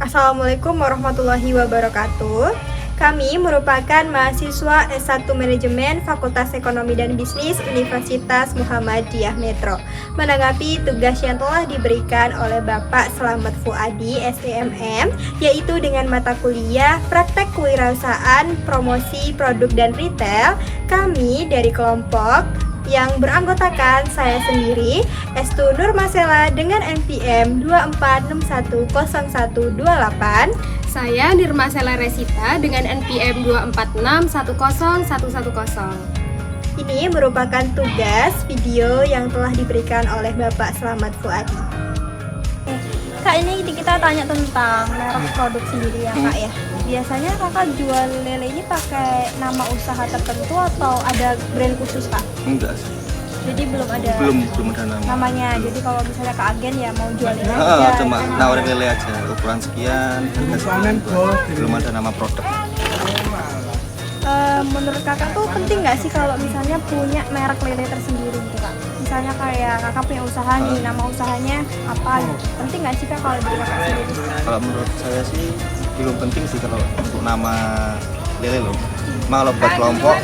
Assalamualaikum warahmatullahi wabarakatuh. Kami merupakan mahasiswa S1 Manajemen Fakultas Ekonomi dan Bisnis Universitas Muhammadiyah Metro. Menanggapi tugas yang telah diberikan oleh Bapak Slamet Fuadi, STMM, yaitu dengan mata kuliah Praktek Kewirausahaan, Promosi Produk dan Retail, kami dari kelompok yang beranggotakan saya sendiri, Estu Nurmasela dengan NPM 24610128. Saya Nirmasela Resita dengan NPM 24610110. Ini merupakan tugas video yang telah diberikan oleh Bapak Slamet Fuadi. Kak, ini kita tanya tentang merek produk sendiri ya Kak ya. Biasanya Kakak jual lele ini pakai nama usaha tertentu atau ada brand khusus Kak? Enggak sih. Jadi belum ada ada namanya. Jadi kalau misalnya ke agen ya mau jual lele aja. Cuma nawarin lele aja, ukuran sekian, harga sekian. Belum ada nama produk. Menurut Kakak tuh penting nggak sih kalau misalnya punya merek lele tersendiri gitu Kak? Misalnya kayak Kakak punya usaha nih, nama usahanya apa gitu. Penting nggak sih Kak kalau dari Kakak sendiri? Kalau menurut saya sih belum penting sih kalau untuk nama lele loh. Kalau buat kelompok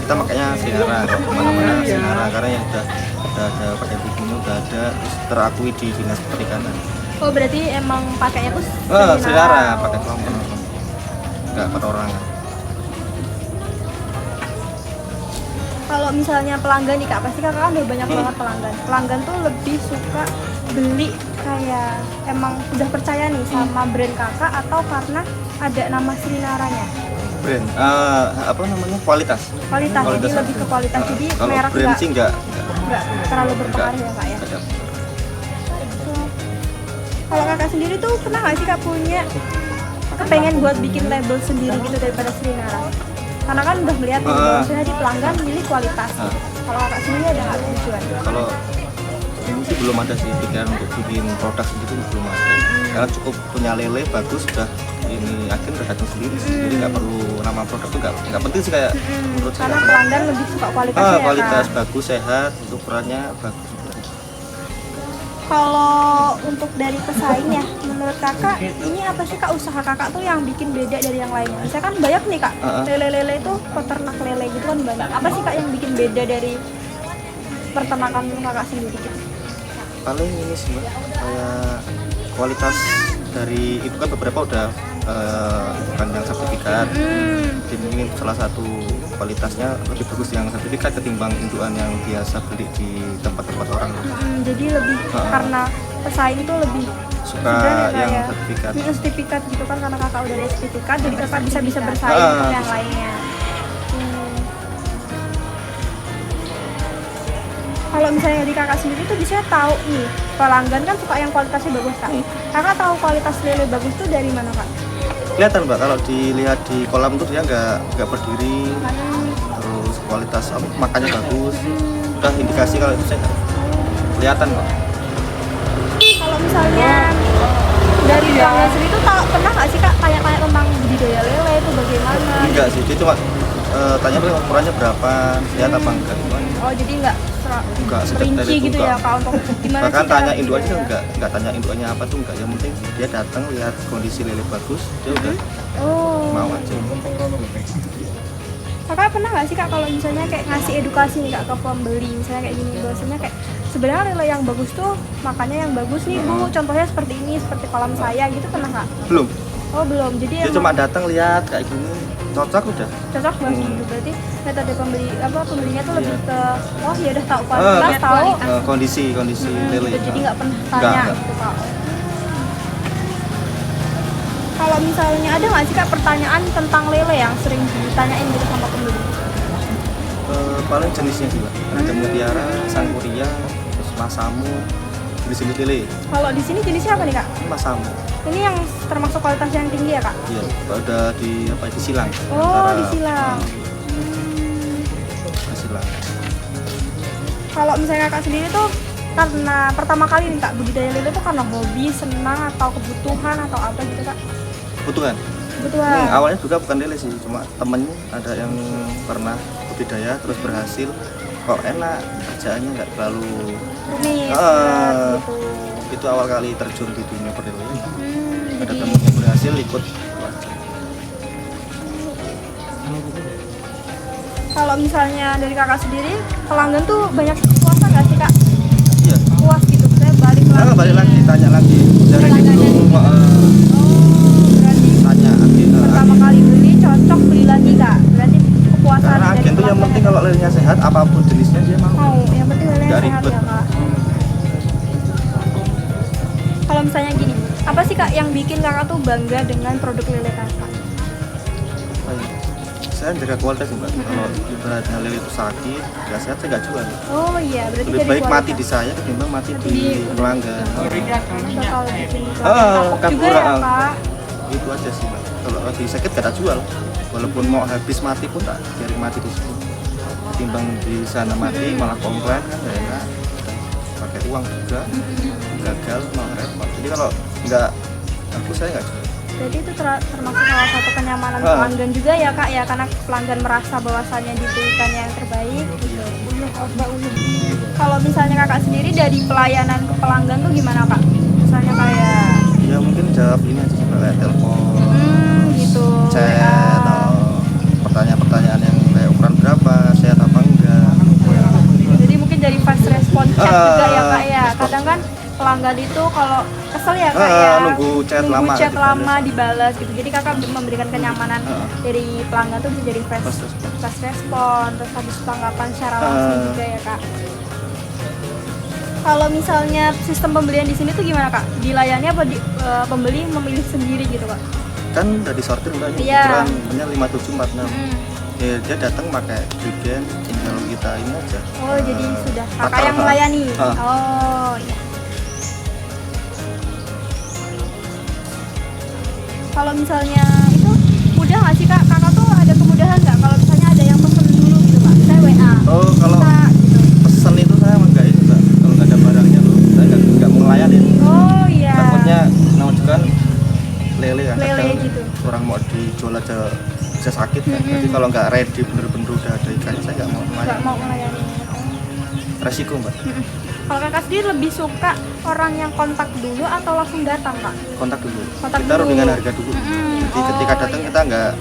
kita makanya Sinara, kalau kemana-mana Sinara karena yang udah ada pakai bikinnya udah ada terus terakui di dinas perikanan. Oh berarti emang pakainya tuh Sinara pakai kelompok, nggak per orang. Kalau misalnya pelanggan nih Kak, pasti Kakak kan udah banyak banget pelanggan. Pelanggan tuh lebih suka beli kayak emang udah percaya nih sama brand Kakak atau karena ada nama Sinaranya? Brand, apa namanya, kualitas. Kualitas, jadi lebih ke kualitas. Jadi kalau merek brand sih nggak terlalu berpengaruh ya Kak ya. Kalau Kakak sendiri tuh pernah nggak sih Kak punya kepengen buat bikin label sendiri gitu daripada Sinara? Karena kan udah melihat bahwasanya di pelanggan milih kualitas. Kalau Kakak sendiri ada nggak tujuan? Kalau ini sih belum ada sih pikiran untuk bikin produk gitu, belum ada. Karena cukup punya lele bagus sudah, ini agen udah datang sendiri sih. Jadi nggak perlu nama produk tuh nggak penting sih kayak menurut saya. Karena pelanggan lebih suka kualitasnya kualitas ya, bagus, sehat, ukurannya bagus. Kalau untuk dari pesaing ya, menurut Kakak ini apa sih Kak usaha Kakak tuh yang bikin beda dari yang lainnya? Misalnya kan banyak nih Kak, lele-lele itu peternak lele gitu kan banyak. Apa sih Kak yang bikin beda dari peternakan Kakak sendiri gitu? Paling ini sih Mbak, kayak kualitas dari itu kan beberapa udah bukan yang sertifikat. Jadi ini salah satu kualitasnya lebih bagus yang sertifikat ketimbang indukan yang biasa beli di tempat-tempat orang. Jadi lebih karena pesaing itu lebih suka yang sertifikat. Sertifikat gitu kan, karena Kakak udah ada sertifikat jadi Kakak bisa bersaing dengan yang lainnya. Kalau misalnya di Kakak sendiri tuh bisa tahu nih pelanggan kan suka yang kualitasnya bagus Kak. Kakak tahu kualitas lele bagus tuh dari mana Kak? Kelihatan Mbak, kalau dilihat di kolam tuh dia nggak berdiri, terus kualitas makannya bagus, udah indikasi kalau itu sehat. Kelihatan Mbak. Kalau misalnya dari pelanggan sendiri tuh pernah nggak sih Kak tanya-tanya tentang budidaya lele itu bagaimana? Enggak sih, dia cuma tanya ukurannya berapa, sehat apa enggak. Oh jadi nggak rinci gitu ya Kak untuk gimana? Bahkan tanya indukannya enggak tanya indukannya apa tuh enggak, yang penting dia datang lihat kondisi lele bagus, dia udah mau aja. Kakak pernah nggak sih Kak kalau misalnya kayak ngasih edukasi nih Kak ke pembeli, misalnya kayak gini, bahwasanya kayak sebenarnya lele yang bagus tuh makannya yang bagus nih Bu, contohnya seperti ini, seperti kolam saya gitu, pernah nggak? Belum. Oh belum, jadi dia cuma datang lihat kayak gini, cocok udah. Cocok banget gitu, berarti metode pembelinya tuh lebih ke ya udah tahu kualitas, tahu kondisi lele. Jadi nggak pernah tanya gitu Kak. Kalau misalnya ada nggak sih Kak pertanyaan tentang lele yang sering ditanyain gitu sama pembeli? Paling jenisnya juga, ada mutiara, sangkuria, terus masamu, jenis lele. Kalau di sini jenisnya apa nih Kak? Masamu. Ini yang termasuk kualitas yang tinggi ya Kak? Iya, ada di silang. Di silang. Di silang. Kalau misalnya Kakak sendiri tuh karena pertama kali nih Kak budidaya lele tuh karena hobi, senang atau kebutuhan atau apa gitu Kak? Kebutuhan. Awalnya juga bukan lele sih, cuma temennya ada yang pernah budidaya terus berhasil, kok enak, kerjaannya nggak terlalu rumit. Itu awal kali terjun di dunia perlele. Ada temennya ikut. Kalau misalnya dari kakak sendiri, pelanggan tuh banyak puasa nggak sih kak? Iya. Puas gitu, saya balik lagi. Balik lagi, tanya lagi. Dari Pelanggannya dulu nih. Oh, berarti tanya agen. pertama kali beli cocok beli lagi kak. Berarti kepuasan Karena dari agen tuh yang penting kalau lelenya sehat, apapun jenisnya dia mau. mau, yang penting lelenya Nggak sehat ribet. ya kak. Kalau misalnya gini, apa sih kak yang bikin kakak tuh bangga dengan produk lele kakak? Saya jaga kualitas sih mbak. Kalau ibaratnya lele itu sakit, nggak sehat saya nggak jual. Oh iya, berarti Lebih dari baik kualitas. mati di saya ketimbang mati di pelanggan. Bakal bikin Ah, pelanggan kapok juga ya kabur, kak. Itu aja sih mbak. Kalau lagi sakit gak tak jual. Walaupun mau habis mati pun tak biarin mati di sini. Ketimbang di sana mati malah komplain kan gak enak. Pakai uang juga, gagal malah repot. Jadi kalau nggak aku saya nggak jual. Jadi itu termasuk salah satu kenyamanan pelanggan juga ya kak ya, karena pelanggan merasa bahwasannya diberikan yang terbaik gitu. Kalau misalnya kakak sendiri dari pelayanan ke pelanggan tuh gimana kak? Misalnya kayak Ya mungkin jawab ini aja sih mbak, kayak telepon, gitu, chat, WA. atau pertanyaan-pertanyaan yang kayak ukuran berapa, sehat apa enggak. Jadi mungkin dari fast response chat juga ya kak ya. Respon. Kadang kan pelanggan itu kalau kesel ya kak ya, nunggu chat lama, chat dibalas. lama dibalas gitu. Jadi kakak memberikan kenyamanan dari pelanggan tuh bisa jadi fast respon, terus habis tanggapan secara langsung juga ya kak. Kalau misalnya sistem pembelian di sini tuh gimana kak? Dilayani apa pembeli memilih sendiri gitu kak? Kan udah disortir mbak, Iya. ukurannya 5746. Ya, dia datang pakai weekend, tinggal kita ini aja. Oh jadi sudah kakak takar, yang melayani? Ah. Oh iya. Kalau misalnya itu mudah nggak sih kak? Kakak tuh ada kemudahan nggak kalau misalnya ada yang pesen dulu gitu kak? Saya WA. Oh kalau Kita, gitu. pesen itu saya emang nggak ini mbak, kalau nggak ada barangnya loh, saya nggak mau ngelayanin. Oh iya. Takutnya namanya juga kan lele kan, Lele kadang gitu. orang mau dijual aja bisa sakit kan. Jadi kalau nggak ready bener-bener udah ada ikannya saya nggak mau Nggak ngelayanin. mau melayani. Resiko mbak. Kalau kakak sendiri lebih suka orang yang kontak dulu atau langsung datang kak? Kontak dulu. Kontak Kita dulu. dengan harga dulu. Jadi ketika datang kita nggak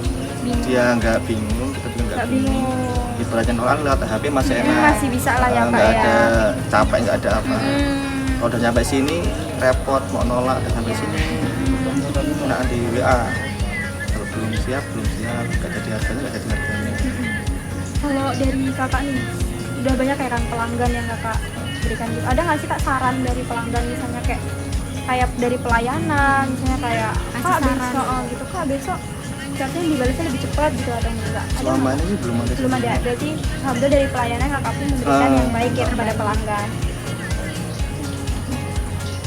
Bingung. dia nggak bingung, kita juga nggak Nggak bingung. bingung. Ibaratnya orang lewat HP masih enak. Masih bisa lah ya kak Nggak ya. ada capek, nggak ada apa. Kalau udah nyampe sini repot mau nolak, udah sampai sini nah di WA. Kalau belum siap, nggak jadi harganya, nggak jadi harganya. Kalau dari kakak nih, udah banyak ya kan pelanggan yang kakak berikan gitu. Ada nggak sih kak saran dari pelanggan misalnya kayak dari pelayanan, misalnya kayak kak besok gitu kak besok chatnya dibalasnya lebih cepat gitu atau enggak? Ada Selama nggak? ini sih belum ada. Belum ada. Berarti alhamdulillah dari pelayanan kakak pun memberikan yang baik ya kepada pelanggan.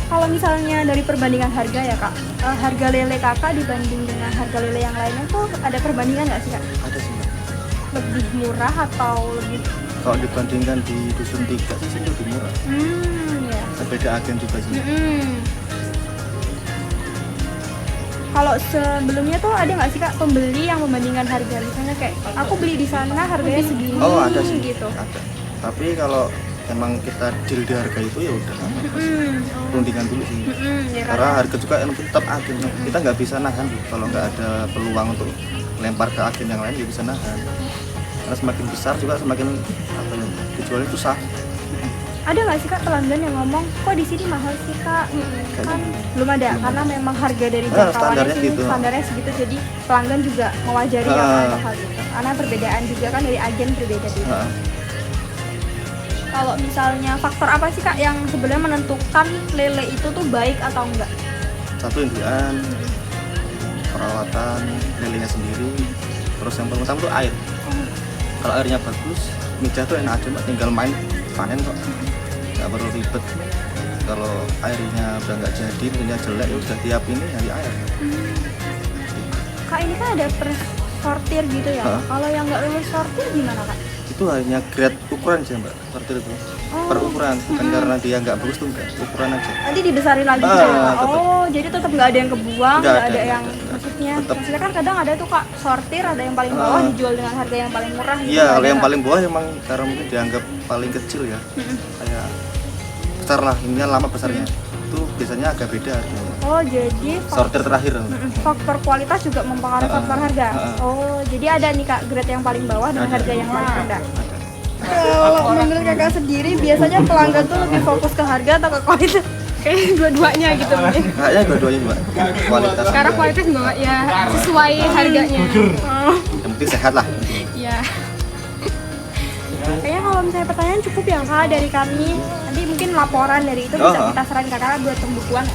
Kalau misalnya dari perbandingan harga ya kak, harga lele kakak dibanding dengan harga lele yang lainnya tuh ada perbandingan nggak sih kak? Ada sih mbak. Lebih murah atau lebih? Kalau dibandingkan di dusun 3 sih sini lebih murah. Ya. Beda agen juga sih. Kalau sebelumnya tuh ada nggak sih kak pembeli yang membandingkan harga, misalnya kayak aku beli di sana harganya segini Oh ada sih. gitu. Ada. Tapi kalau emang kita deal di harga itu ya udah perundingan dulu sih. Ya kan? Karena harga juga yang tetap agen. Kita nggak bisa nahan kalau nggak ada peluang untuk lempar ke agen yang lain, nggak bisa nahan. Karena semakin besar juga semakin apa ya, dijualnya susah. Ada nggak sih kak pelanggan yang ngomong kok di sini mahal sih kak? Kan belum ada, karena memang harga dari jangkauannya standarnya sini gitu. standarnya segitu, jadi pelanggan juga mewajari ya Kak, untuk hal itu. Karena perbedaan juga kan dari agen berbeda-beda. Kalau misalnya faktor apa sih kak yang sebenarnya menentukan lele itu tuh baik atau enggak? Satu indukan, perawatan lelenya sendiri, terus yang paling utama tuh air. Kalau airnya bagus, mijah tuh enak aja mbak, tinggal main panen kok, nggak perlu ribet. Kalau airnya udah nggak jadi, punya jelek, ya udah tiap ini dari air. Kak ini kan ada per sortir gitu ya. Kalau yang nggak lulus sortir gimana kak? Itu hanya grade ukuran aja mbak, sortir itu per ukuran, bukan karena dia nggak bagus tuh enggak, ukuran aja. Nanti dibesarin lagi gitu ya kak? tetep. Oh jadi tetap nggak ada yang kebuang, Nggak nggak ada ada, yang nggak ada. maksudnya Tetep. kan kadang ada tuh kak sortir, ada yang paling bawah dijual dengan harga yang paling murah gitu. Iya, ada, kalau yang Kak? paling bawah emang karena mungkin dianggap paling kecil ya, kayak besar lah, ini lama besarnya, itu biasanya agak beda harganya. Oh, jadi sortir terakhir. faktor kualitas juga mempengaruhi faktor harga. Oh, jadi ada nih Kak grade yang paling bawah dan harga yang paling rendah. Kalau menurut Kakak sendiri biasanya pelanggan tuh lebih fokus ke harga atau ke kualitas? Kayaknya dua-duanya gitu mungkin. Kayaknya dua-duanya Mbak. Kualitas. Sekarang kualitas bawa ya sesuai harganya. Yang penting sehat lah. Ya. Kayaknya kalau misalnya pertanyaan cukup ya Kak dari kami. Nanti mungkin laporan dari itu bisa kita serahin ke Kakak buat pembukuan.